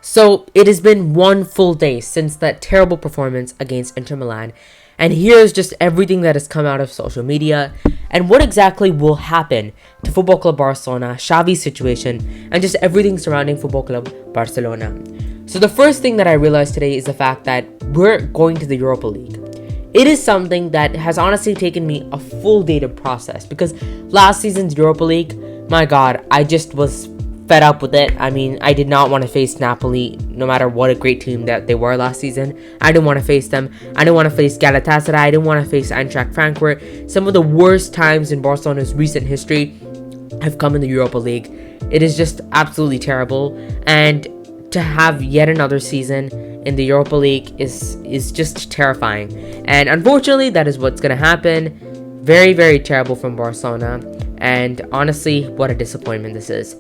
So it has been one full day since that terrible performance against Inter Milan, and here's just everything that has come out of social media and what exactly will happen to Football Club Barcelona, Xavi's situation, and just everything surrounding Football Club Barcelona. So the first thing that I realized today is the fact that we're going to the Europa League. It is something that has honestly taken me a full day to process because last season's Europa League, my god, I just was fed up with it. I mean, I did not want to face Napoli, no matter what a great team that they were last season. I didn't want to face them. I didn't want to face Galatasaray. I didn't want to face Eintracht Frankfurt. Some of the worst times in Barcelona's recent history have come in the Europa League. It is just absolutely terrible. And to have yet another season in the Europa League is just terrifying. And unfortunately, that is what's going to happen. Very, very terrible from Barcelona. And honestly, what a disappointment this is.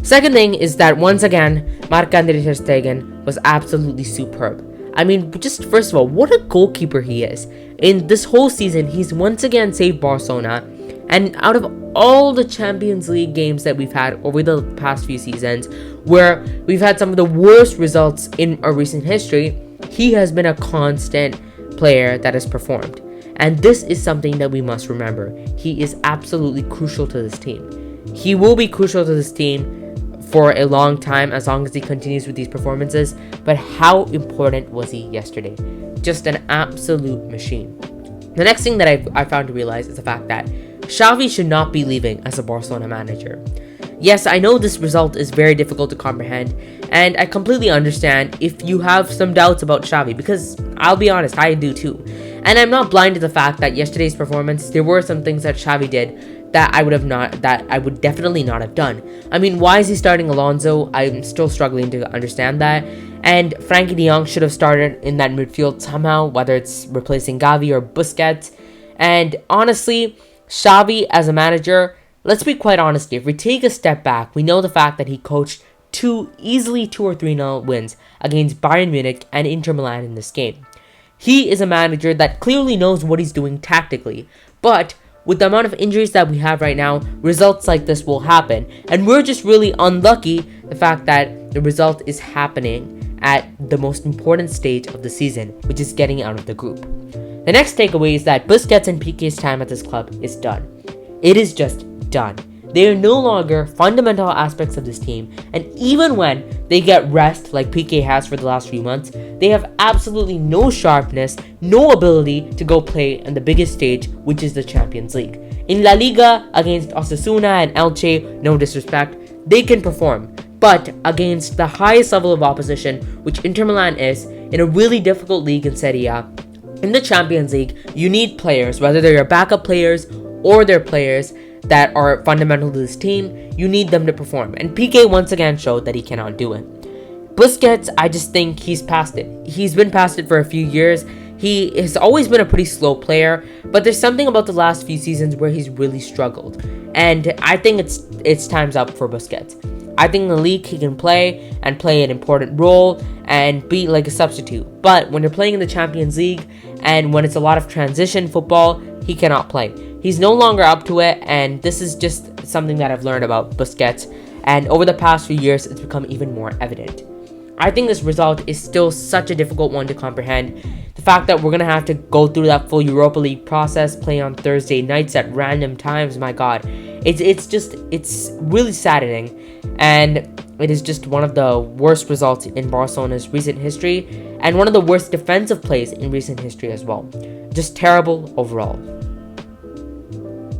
Second thing is that once again, Marc-Andre ter Stegen was absolutely superb. I mean, just first of all, what a goalkeeper he is. In this whole season, he's once again saved Barcelona. And out of all the Champions League games that we've had over the past few seasons, where we've had some of the worst results in our recent history, he has been a constant player that has performed. And this is something that we must remember. He is absolutely crucial to this team. He will be crucial to this team for a long time as long as he continues with these performances. But how important was he yesterday? Just an absolute machine. The next thing that I found to realize is the fact that Xavi should not be leaving as a Barcelona manager. Yes, I know this result is very difficult to comprehend, and I completely understand if you have some doubts about Xavi, because I'll be honest, I do too. And I'm not blind to the fact that yesterday's performance, there were some things that Xavi did that I would definitely not have done. I mean, why is he starting Alonso? I'm still struggling to understand that. And Frankie de Jong should have started in that midfield somehow, whether it's replacing Gavi or Busquets. And honestly, Xavi as a manager, let's be quite honest here. If we take a step back, we know the fact that he coached easily 2 or 3-0 wins against Bayern Munich and Inter Milan in this game. He is a manager that clearly knows what he's doing tactically, but with the amount of injuries that we have right now, results like this will happen. And we're just really unlucky the fact that the result is happening at the most important stage of the season, which is getting out of the group. The next takeaway is that Busquets and Pique's time at this club is done. It is just done. They are no longer fundamental aspects of this team, and even when they get rest like Pique has for the last few months, they have absolutely no sharpness, no ability to go play on the biggest stage, which is the Champions League. In La Liga, against Osasuna and Elche, no disrespect, they can perform, but against the highest level of opposition, which Inter Milan is, in a really difficult league in Serie A, in the Champions League, you need players, whether they're your backup players or they're players that are fundamental to this team. You need them to perform. And Pique once again showed that he cannot do it. Busquets, I just think he's past it. He's been past it for a few years. He has always been a pretty slow player, but there's something about the last few seasons where he's really struggled. And I think it's time's up for Busquets. I think in the league he can play and play an important role and be like a substitute. But when you're playing in the Champions League and when it's a lot of transition football, he cannot play. He's no longer up to it, and this is just something that I've learned about Busquets, and over the past few years, it's become even more evident. I think this result is still such a difficult one to comprehend. The fact that we're going to have to go through that full Europa League process, play on Thursday nights at random times, my god. It's really saddening, and it is just one of the worst results in Barcelona's recent history, and one of the worst defensive plays in recent history as well. Just terrible overall.